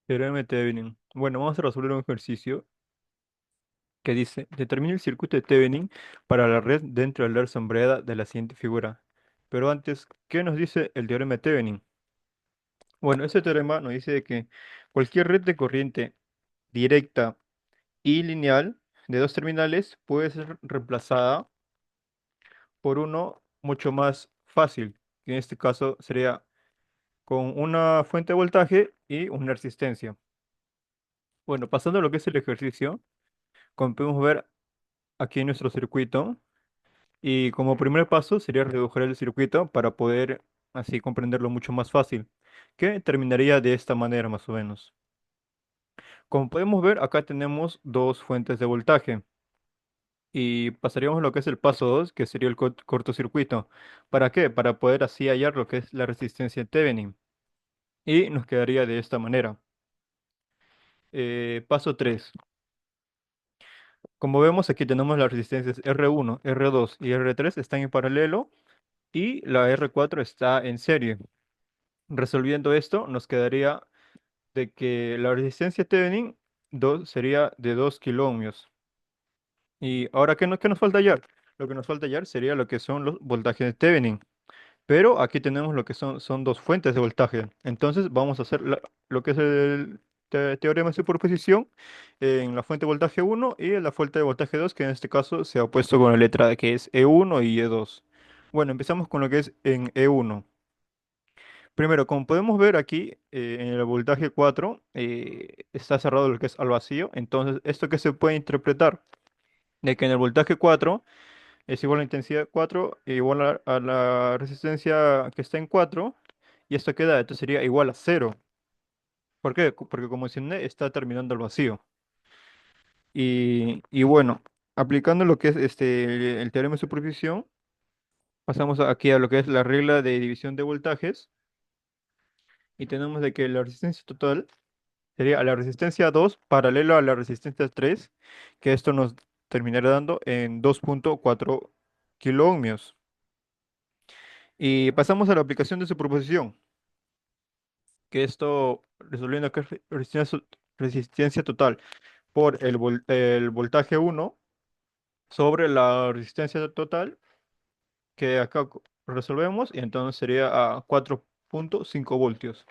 Teorema de Thevenin. Bueno, vamos a resolver un ejercicio que dice, determine el circuito de Thevenin para la red dentro de la red sombreada de la siguiente figura. Pero antes, ¿qué nos dice el teorema de Thevenin? Bueno, ese teorema nos dice de que cualquier red de corriente directa y lineal de dos terminales puede ser reemplazada por uno mucho más fácil, que en este caso sería con una fuente de voltaje y una resistencia. Bueno, pasando a lo que es el ejercicio, como podemos ver aquí en nuestro circuito, y como primer paso sería reducir el circuito para poder así comprenderlo mucho más fácil, que terminaría de esta manera más o menos. Como podemos ver, acá tenemos dos fuentes de voltaje y pasaríamos a lo que es el paso 2, que sería el cortocircuito. ¿Para qué? Para poder así hallar lo que es la resistencia Thevenin. Y nos quedaría de esta manera. Paso 3. Como vemos, aquí tenemos las resistencias R1, R2 y R3 están en paralelo y la R4 está en serie. Resolviendo esto, nos quedaría de que la resistencia Thevenin sería de 2 kiloohmios. Y ahora, ¿qué nos falta hallar? Lo que nos falta hallar sería lo que son los voltajes de Thevenin. Pero aquí tenemos lo que son dos fuentes de voltaje. Entonces vamos a hacer lo que es el teorema de superposición en la fuente de voltaje 1 y en la fuente de voltaje 2, que en este caso se ha puesto con la letra que es E1 y E2. Bueno, empezamos con lo que es en E1. Primero, como podemos ver aquí en el voltaje 4, está cerrado lo que es al vacío. Entonces, ¿esto qué se puede interpretar? De que en el voltaje 4 es igual a la intensidad 4 igual a la resistencia que está en 4 y esto queda, esto sería igual a cero. ¿Por qué? Porque como mencioné, está terminando el vacío. Y bueno, aplicando lo que es el teorema de superposición, pasamos aquí a lo que es la regla de división de voltajes y tenemos de que la resistencia total sería la resistencia 2 paralelo a la resistencia 3, que esto nos terminará dando en 2,4 kiloohmios. Y pasamos a la aplicación de superposición, que esto resolviendo que es resistencia total por el voltaje 1 sobre la resistencia total, que acá resolvemos, y entonces sería a 4,5 voltios.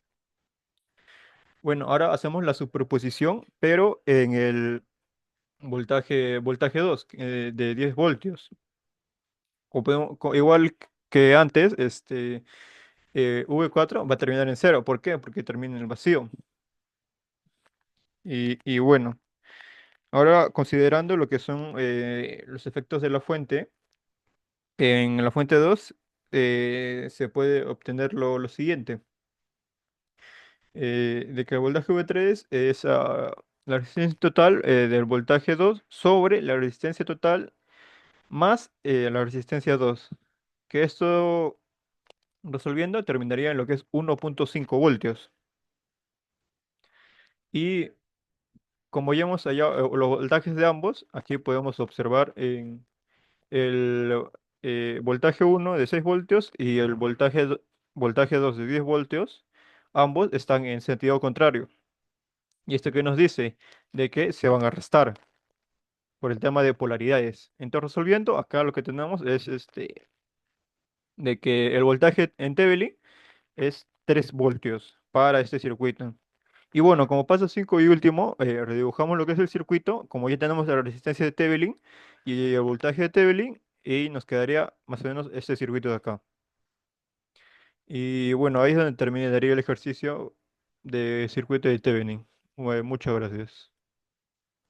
Bueno, ahora hacemos la superposición, pero en el voltaje 2 de 10 voltios. Igual que antes, V4 va a terminar en cero. ¿Por qué? Porque termina en el vacío. Y bueno. Ahora, considerando lo que son los efectos de la fuente, en la fuente 2 se puede obtener lo siguiente, de que el voltaje V3 es la resistencia total del voltaje 2 sobre la resistencia total más la resistencia 2, que esto resolviendo terminaría en lo que es 1,5 voltios. Y como ya hemos hallado los voltajes de ambos, aquí podemos observar el voltaje 1 de 6 voltios y el voltaje 2 de 10 voltios, ambos están en sentido contrario. ¿Y esto qué nos dice? De que se van a restar por el tema de polaridades. Entonces, resolviendo, acá lo que tenemos es de que el voltaje en Thevenin es 3 voltios para este circuito. Y bueno, como paso 5 y último, redibujamos lo que es el circuito, como ya tenemos la resistencia de Thevenin y el voltaje de Thevenin, y nos quedaría más o menos este circuito de acá. Y bueno, ahí es donde terminaría el ejercicio de circuito de Thevenin. Bueno, muchas gracias.